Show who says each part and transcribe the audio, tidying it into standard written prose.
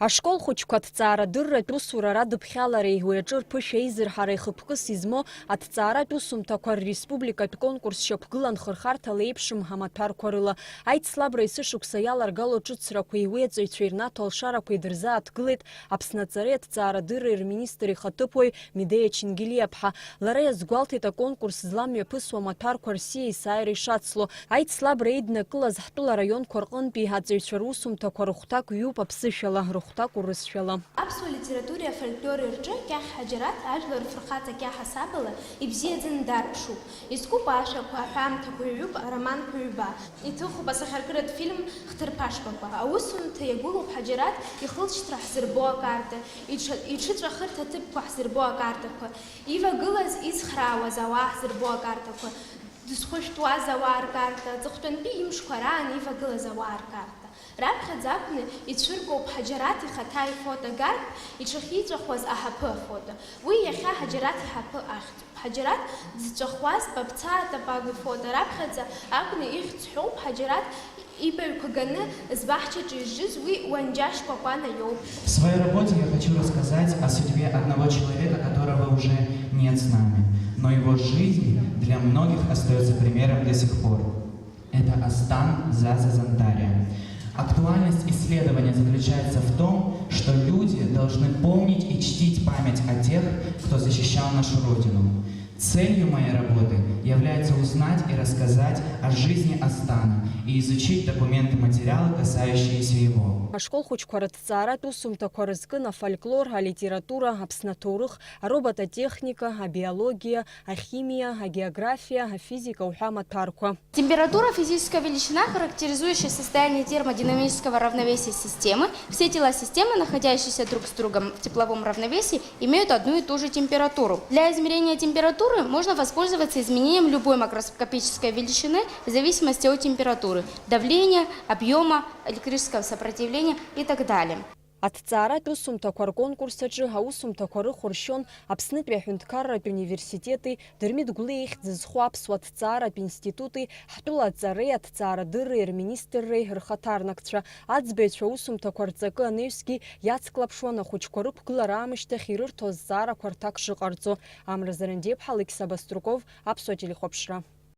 Speaker 1: Ашкол хәыҷқәа аҭҵаарадырратә усурара дыԥхьалареи уи аҿы рԥышәа еизырҳара ихықәкыс измоу аҭҵааратә усумҭақәа рреспубликатә конкурс шьақәгылан хырхарҭала еиԥшым амаҭәарқәа рыла аицлабра есышықәса иаларгало ҿыцрақәеи уеҵыҩцәеи рнаҭо алшарақәеи дырзааҭгылеит Аԥсны аҵареи аҭҵаарадырреи рминистр ихаҭыԥуаҩ Медеиа Чингелиаԥҳа. Лара иазгәалҭеит аконкурс зламҩаԥысуа амаҭәарқәа рсиа есааира ишацло. Аицлабра еиднакылаз ҳтәыла араионқәа рҟынтәи аҵаҩцәа русумҭақәа рыхәҭак ҩуп аԥсышәала.
Speaker 2: Аԥсуа литературеи афольклори рҿы Кьахь Ҳаџьараҭ ажәлар рфырхаҵа Кьаҳ асабала ибзиаӡаны дарԥшуп. Изкуп ашәақәа, аҳәамҭақәа ҩуп, ароманқәа ҩба. Иҭыхуп асахьаркыратә фильм Хҭырԥашқәақәа. Аусумҭа иагәылоуп Ҳаџьараҭ ихылҵшьҭра ҳзырбо акарта, иҽыҵәахырҭа аҭыԥқәа ҳзырбо акартақәа, ивагылаз ицхраауаз ауаа ҳзырбо акартақәа, дызхәышәтәуаз ауаа ркарта, ҵыхәтәантәи имшқәа раан ивагылаз ауаа ркарта. Раԥхьаӡа акәны ицәыргоуп Ҳаџьараҭ ихаҭа ифото гартә, иҽахьиҵәахуаз аҳаԥы афото. Уи иахьа Ҳаџьараҭ иҳаԥы ахьӡуп. Ҳаџьараҭ дзҵәахуаз Баԥцаа Тапагә ифото. Раԥхьаӡа акәны ихьӡ ҳәоуп Ҳаџьараҭ ибаҩқәа ганы збаҳчаҿы изжыз уи Уанџьа Шкәакәана иоуп.
Speaker 3: В своей работе я хочу рассказать о судьбе одного человека, которого уже нет с нами, но его жизнь для многих остается примером до сих пор. Это Астан Заза Зантария. Актуальность исследования заключается в том, что люди должны помнить и чтить память о тех, кто защищал нашу Родину. Целью моей работы является узнать и рассказать о жизни Астана и изучить документы, материалы, касающиеся его.
Speaker 1: Ашкол хәыҷқәа рыҭҵааратә усумҭақәа рызкын афольклор, алитература, Аԥсны аҭоурых, аробототехника, абиология, ахимия, агеография, афизика уҳәа амаҭәарқәа.
Speaker 4: Температура – физическая величина, характеризующая состояние термодинамического равновесия системы. Все тела системы, находящиеся друг с другом в тепловом равновесии, имеют одну и ту же температуру. Для измерения температуры можно воспользоваться изменением любой макроскопической величины в зависимости от температуры, давления, объема, электрического сопротивления и так далее.
Speaker 1: Аҭҵааратә усумҭақәа рконкурс аҿы аусумҭақәа рыхәыршьон Аԥснытәи аҳәынҭқарратә университети, Дырмит Гәлеи ихьӡ зху Аԥсуа аҭҵааратә институти, ҳтәыла аҵареи, аҭҵаарадырреи, рминистрреи рхаҭарнакцәа, аӡбаҩцәа аусумҭақәа рҵакы анаҩсгьы иацклаԥшуан ахәыҷқәа рықәгылара аамышьҭахь ирырҭо азҵаарақәа рҭак шыҟарҵо. Амра Заранdiеԥҳа, Алексей Баструков, Аԥсуа телехәаԥшра.